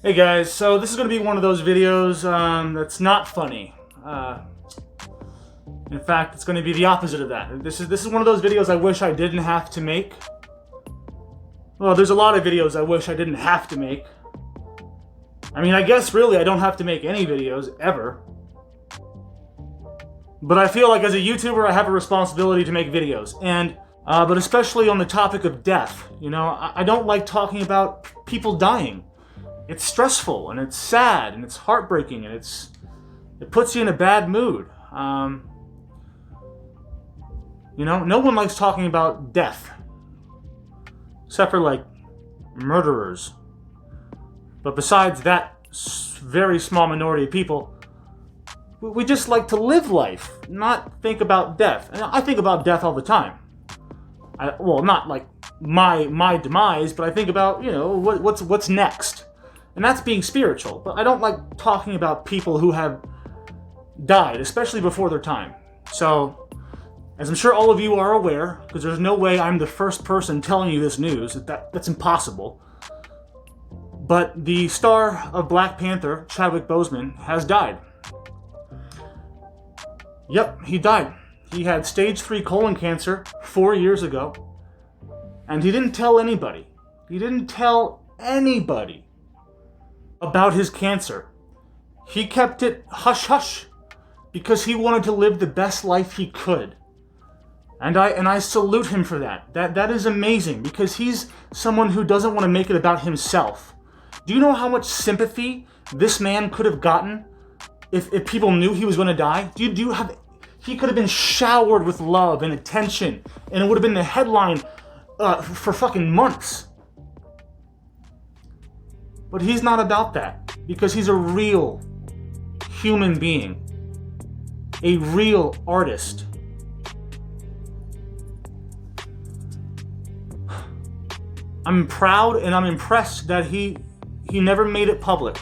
Hey guys, so this is going to be one of those videos that's not funny. In fact, it's going to be the opposite of that. This is one of those videos I wish I didn't have to make. Well, there's a lot of videos I wish I didn't have to make. I mean, I guess really I don't have to make any videos, ever. But I feel like as a YouTuber I have a responsibility to make videos. And, but especially on the topic of death. You know, I don't like talking about people dying. It's stressful, and it's sad, and it's heartbreaking, and it puts you in a bad mood. You know, no one likes talking about death. Except for, like, murderers. But besides that very small minority of people, we just like to live life, not think about death. And I think about death all the time. Well, not like my demise, but I think about, you know, what's next. And that's being spiritual. But I don't like talking about people who have died, especially before their time. So, as I'm sure all of you are aware, because there's no way I'm the first person telling you this news, that's impossible. But the star of Black Panther, Chadwick Boseman, has died. Yep, he died. He had stage 3 colon cancer 4 years ago. And he didn't tell anybody. He didn't tell anybody about his cancer. He kept it hush-hush because he wanted to live the best life he could. And I salute him for that. That is amazing because he's someone who doesn't want to make it about himself. Do you know how much sympathy this man could have gotten if people knew he was going to die? He could have been showered with love and attention, and it would have been the headline for fucking months. But he's not about that, because he's a real human being, a real artist. I'm proud and I'm impressed that he never made it public.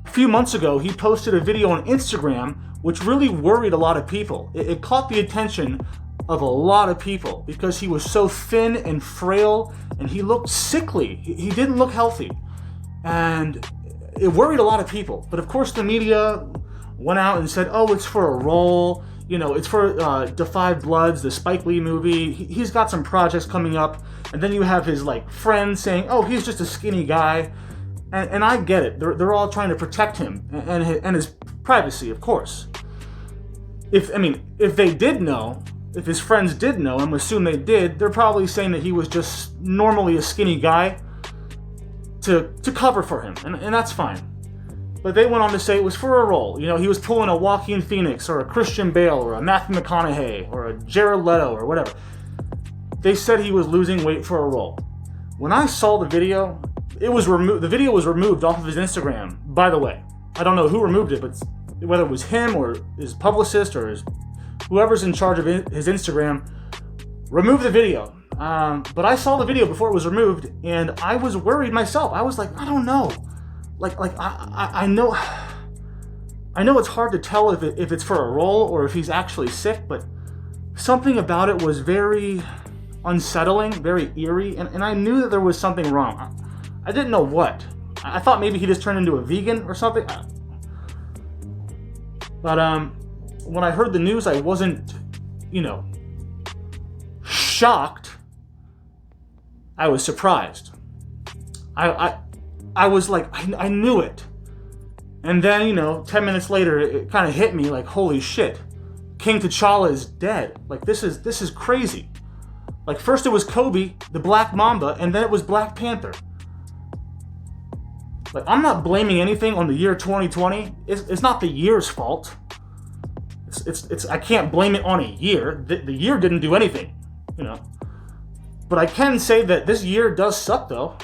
A few months ago, he posted a video on Instagram which really worried a lot of people. It caught the attention of a lot of people because he was so thin and frail and he looked sickly. He didn't look healthy. And it worried a lot of people. But of course the media went out and said, oh, it's for a role. You know, it's for Defy Bloods, the Spike Lee movie. He's got some projects coming up. And then you have his, like, friends saying, oh, he's just a skinny guy. And I get it. They're all trying to protect him and his privacy, of course. If they did know, if his friends did know, I'm assuming they did, they're probably saying that he was just normally a skinny guy to cover for him, and that's fine. But they went on to say it was for a role. You know, he was pulling a Joaquin Phoenix or a Christian Bale or a Matthew McConaughey or a Jared Leto or whatever. They said he was losing weight for a role. When I saw the video, it was removed. The video was removed off of his Instagram, by the way. I don't know who removed it, but whether it was him or his publicist or whoever's in charge of his Instagram, removed the video. But I saw the video before it was removed, and I was worried myself. I was like, I don't know. I know it's hard to tell if it's for a role or if he's actually sick, but something about it was very unsettling, very eerie, and I knew that there was something wrong. I didn't know what. I thought maybe he just turned into a vegan or something. But when I heard the news, I wasn't, shocked. I was surprised. I was like, I knew it. And then, 10 minutes later, it kind of hit me like, holy shit. King T'Challa is dead. Like, this is crazy. Like, first it was Kobe, the Black Mamba, and then it was Black Panther. Like, I'm not blaming anything on the year 2020. It's not the year's fault. I can't blame it on a year. The year didn't do anything, But I can say that this year does suck, though.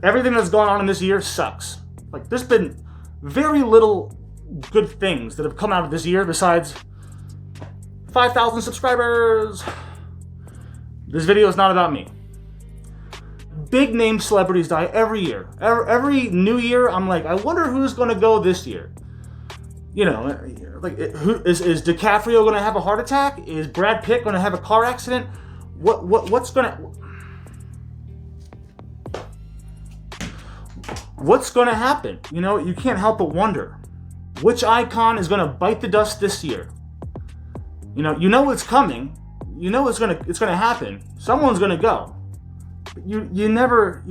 Everything that's gone on in this year sucks. Like, there's been very little good things that have come out of this year besides 5,000 subscribers. This video is not about me. Big name celebrities die every year. Every new year, I'm like, I wonder who's going to go this year. Is DiCaprio going to have a heart attack? Is Brad Pitt going to have a car accident? What's going to... what's going to happen? You know, you can't help but wonder. Which icon is going to bite the dust this year? You know it's coming. You know it's going to happen. Someone's going to go. But you never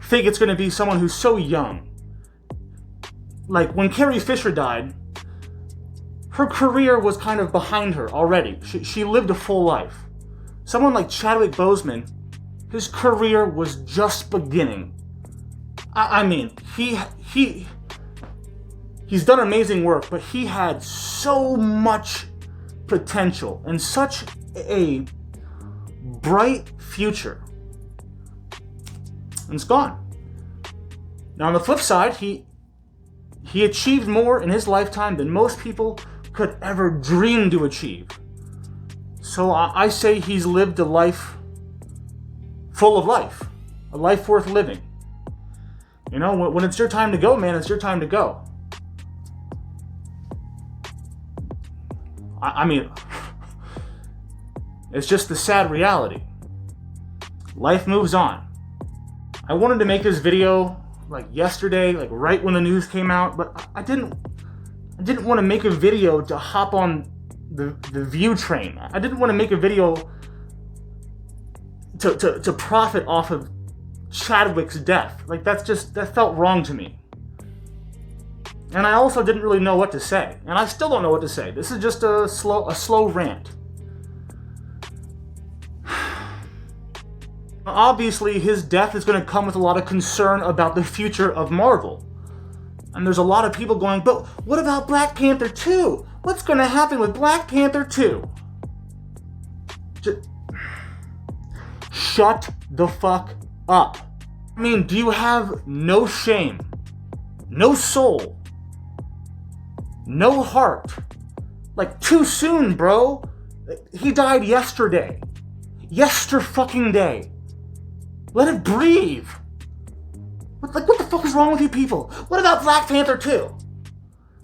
think it's going to be someone who's so young. Like when Carrie Fisher died, her career was kind of behind her already. She lived a full life. Someone like Chadwick Boseman, his career was just beginning. I mean, he's done amazing work, but he had so much potential and such a bright future. And it's gone. Now on the flip side, he achieved more in his lifetime than most people could ever dream to achieve. So I say he's lived a life full of life, a life worth living. You know, when it's your time to go, man, it's your time to go. I mean, it's just the sad reality. Life moves on. I wanted to make this video like yesterday, like right when the news came out, but I didn't want to make a video to hop on the view train. I didn't want to make a video to profit off of Chadwick's death. Like that felt wrong to me. And I also didn't really know what to say. And I still don't know what to say. This is just a slow rant. Obviously, his death is going to come with a lot of concern about the future of Marvel. And there's a lot of people going, but what about Black Panther 2? What's going to happen with Black Panther 2? Just shut the fuck up. I mean, do you have no shame, no soul, no heart? Like, too soon, bro. He died yesterday. Yester-fucking-day. Let it breathe. What the fuck is wrong with you people? What about Black Panther 2?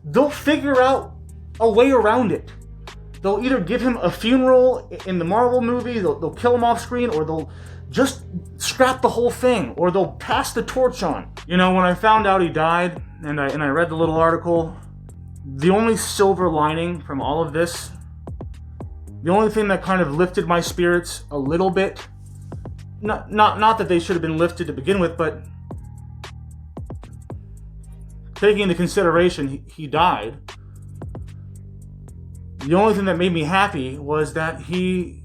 They'll figure out a way around it. They'll either give him a funeral in the Marvel movie, they'll kill him off screen, or they'll just scrap the whole thing, or they'll pass the torch on. You know, when I found out he died, and I read the little article, the only silver lining from all of this, the only thing that kind of lifted my spirits a little bit, not that they should have been lifted to begin with, but taking into consideration he died, the only thing that made me happy was that he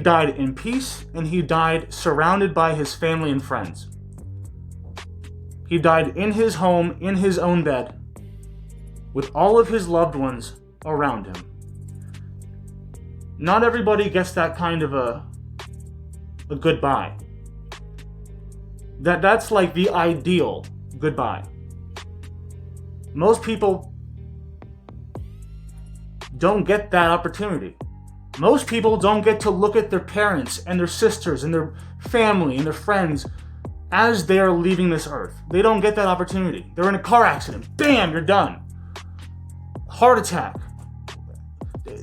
died in peace, and he died surrounded by his family and friends. He died in his home, in his own bed, with all of his loved ones around him. Not everybody gets that kind of a goodbye. That's like the ideal goodbye. Most people don't get that opportunity. Most people don't get to look at their parents and their sisters and their family and their friends as they are leaving this earth. They don't get that opportunity. They're in a car accident. Bam, you're done. Heart attack.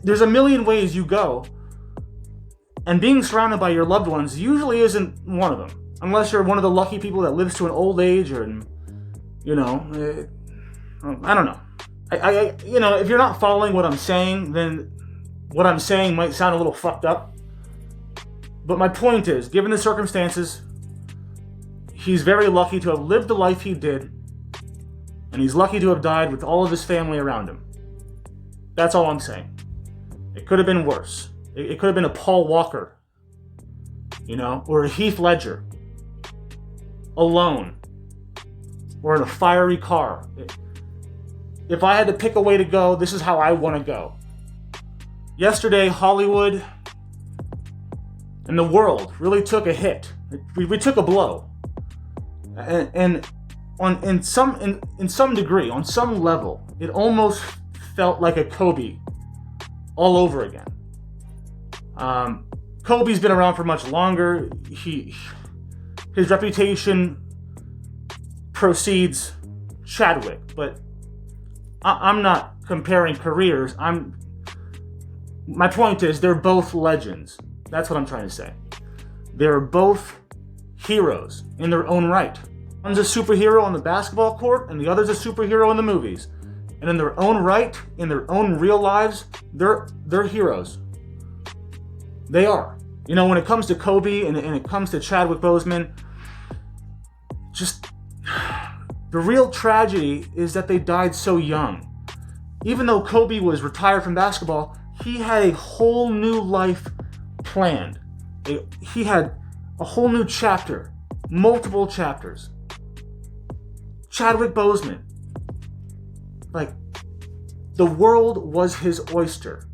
There's a million ways you go, and being surrounded by your loved ones usually isn't one of them. Unless you're one of the lucky people that lives to an old age, or, you know, I don't know. You know, if you're not following what I'm saying, then what I'm saying might sound a little fucked up. But my point is, given the circumstances, he's very lucky to have lived the life he did, and he's lucky to have died with all of his family around him. That's all I'm saying. It could have been worse. It could have been a Paul Walker, you know, or a Heath Ledger, alone, or in a fiery car. If I had to pick a way to go, this is how I want to go. Yesterday, Hollywood and the world really took a hit. We took a blow, and in some degree, on some level, it almost felt like a Kobe all over again. Kobe's been around for much longer. His reputation precedes Chadwick, but I'm not comparing careers. My point is, they're both legends. That's what I'm trying to say. They're both heroes in their own right. One's a superhero on the basketball court, and the other's a superhero in the movies. And in their own right, in their own real lives, they're heroes. They are. You know, when it comes to Kobe and it comes to Chadwick Boseman, just the real tragedy is that they died so young. Even though Kobe was retired from basketball, he had a whole new life planned. He had a whole new chapter, multiple chapters. Chadwick Boseman, like, the world was his oyster.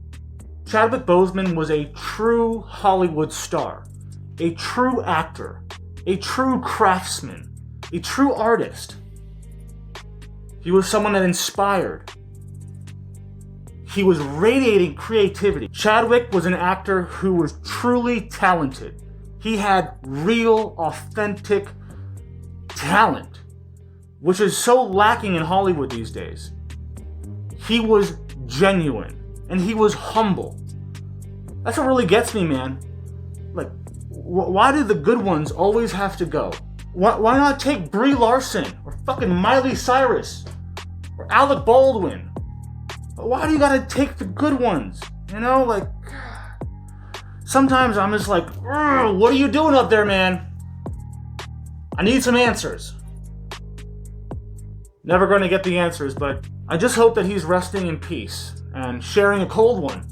Chadwick Boseman was a true Hollywood star, a true actor, a true craftsman, a true artist. He was someone that inspired. He was radiating creativity. Chadwick was an actor who was truly talented. He had real, authentic talent, which is so lacking in Hollywood these days. He was genuine, and he was humble. That's what really gets me, man. Like, why do the good ones always have to go? Why not take Brie Larson, or fucking Miley Cyrus, or Alec Baldwin? Why do you gotta take the good ones? You know, like, sometimes I'm just like, what are you doing up there, man? I need some answers. Never gonna get the answers, but I just hope that he's resting in peace and sharing a cold one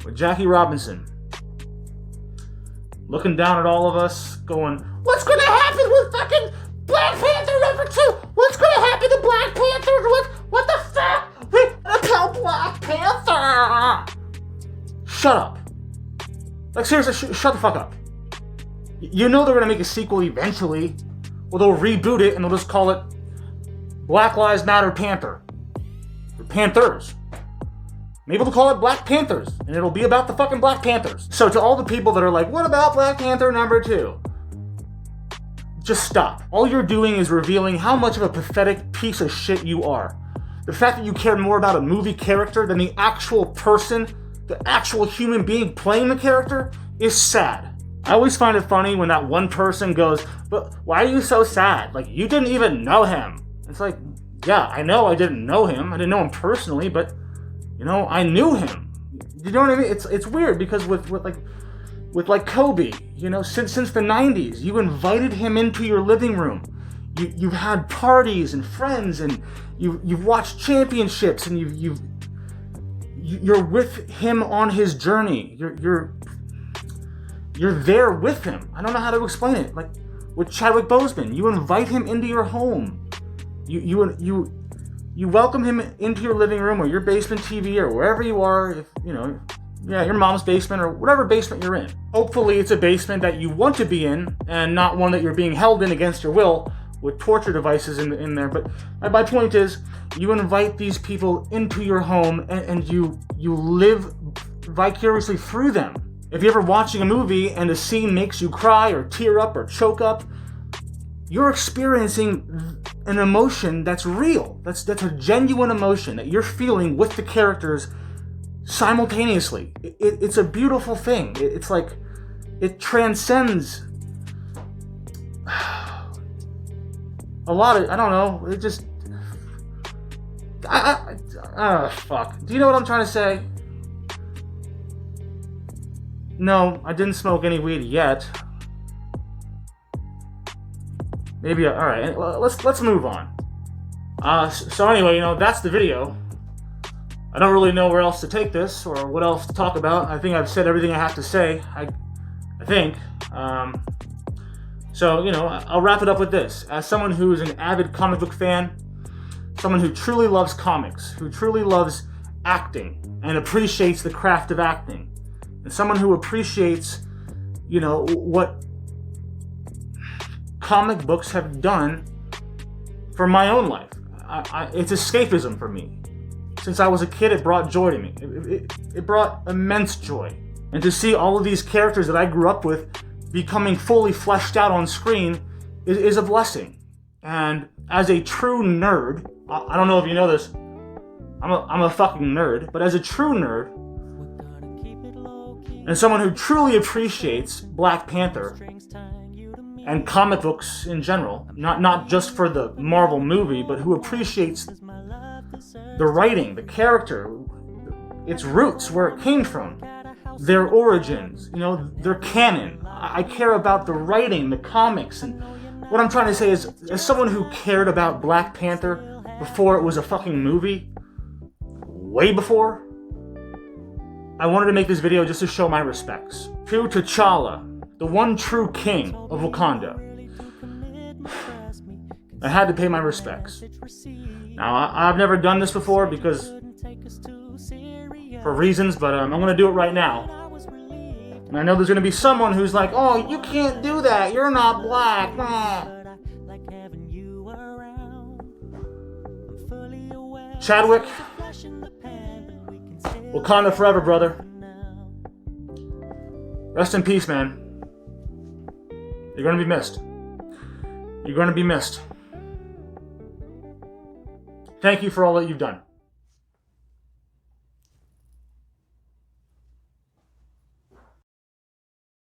with Jackie Robinson. Looking down at all of us, going, what's gonna happen with fucking Black Panther number 2? What's gonna happen to Black Panther? What the fuck? We're gonna kill Black Panther! Shut up. Like, seriously, shut the fuck up. You know they're gonna make a sequel eventually. Or they'll reboot it and they'll just call it Black Lives Matter Panther. Or Panthers. Maybe they'll call it Black Panthers, and it'll be about the fucking Black Panthers. So to all the people that are like, what about Black Panther number 2? Just stop. All you're doing is revealing how much of a pathetic piece of shit you are. The fact that you care more about a movie character than the actual person, the actual human being playing the character, is sad. I always find it funny when that one person goes, but why are you so sad? Like, you didn't even know him. It's like, yeah, I know I didn't know him. I didn't know him personally, but, you know, I knew him. You know what I mean? It's weird because with Kobe, you know, since the 90s, you invited him into your living room. You've had parties and friends, and you've watched championships, and you're with him on his journey. You're there with him. I don't know how to explain it. Like with Chadwick Boseman, you invite him into your home. You welcome him into your living room or your basement TV or wherever you are. If you know, yeah, your mom's basement or whatever basement you're in. Hopefully, it's a basement that you want to be in and not one that you're being held in against your will with torture devices in there. But my point is, you invite these people into your home and you live vicariously through them. If you're ever watching a movie and a scene makes you cry or tear up or choke up, you're experiencing an emotion that's real. That's a genuine emotion that you're feeling with the characters simultaneously. It's a beautiful thing. It's like, it transcends a lot of, I don't know, it just, fuck. Do you know what I'm trying to say? No, I didn't smoke any weed yet. Maybe, alright, let's move on. So anyway, you know, that's the video. I don't really know where else to take this, or what else to talk about. I think I've said everything I have to say, I think. So, you know, I'll wrap it up with this. As someone who is an avid comic book fan, someone who truly loves comics, who truly loves acting, and appreciates the craft of acting, and someone who appreciates, you know, what comic books have done for my own life. It's escapism for me. Since I was a kid, it brought joy to me. It brought immense joy. And to see all of these characters that I grew up with becoming fully fleshed out on screen is a blessing. And as a true nerd, I don't know if you know this, I'm a fucking nerd, but as a true nerd, and someone who truly appreciates Black Panther, and comic books in general, not just for the Marvel movie, but who appreciates the writing, the character, its roots, where it came from, their origins, their canon. I care about the writing, the comics, and what I'm trying to say is, as someone who cared about Black Panther before it was a fucking movie, way before, I wanted to make this video just to show my respects to T'Challa, the one true king of Wakanda. I had to pay my respects. Now, I've never done this before for reasons, but I'm going to do it right now. And I know there's going to be someone who's like, oh, you can't do that, you're not black. Chadwick, Wakanda forever, brother. Rest in peace, man. You're going to be missed. You're going to be missed. Thank you for all that you've done.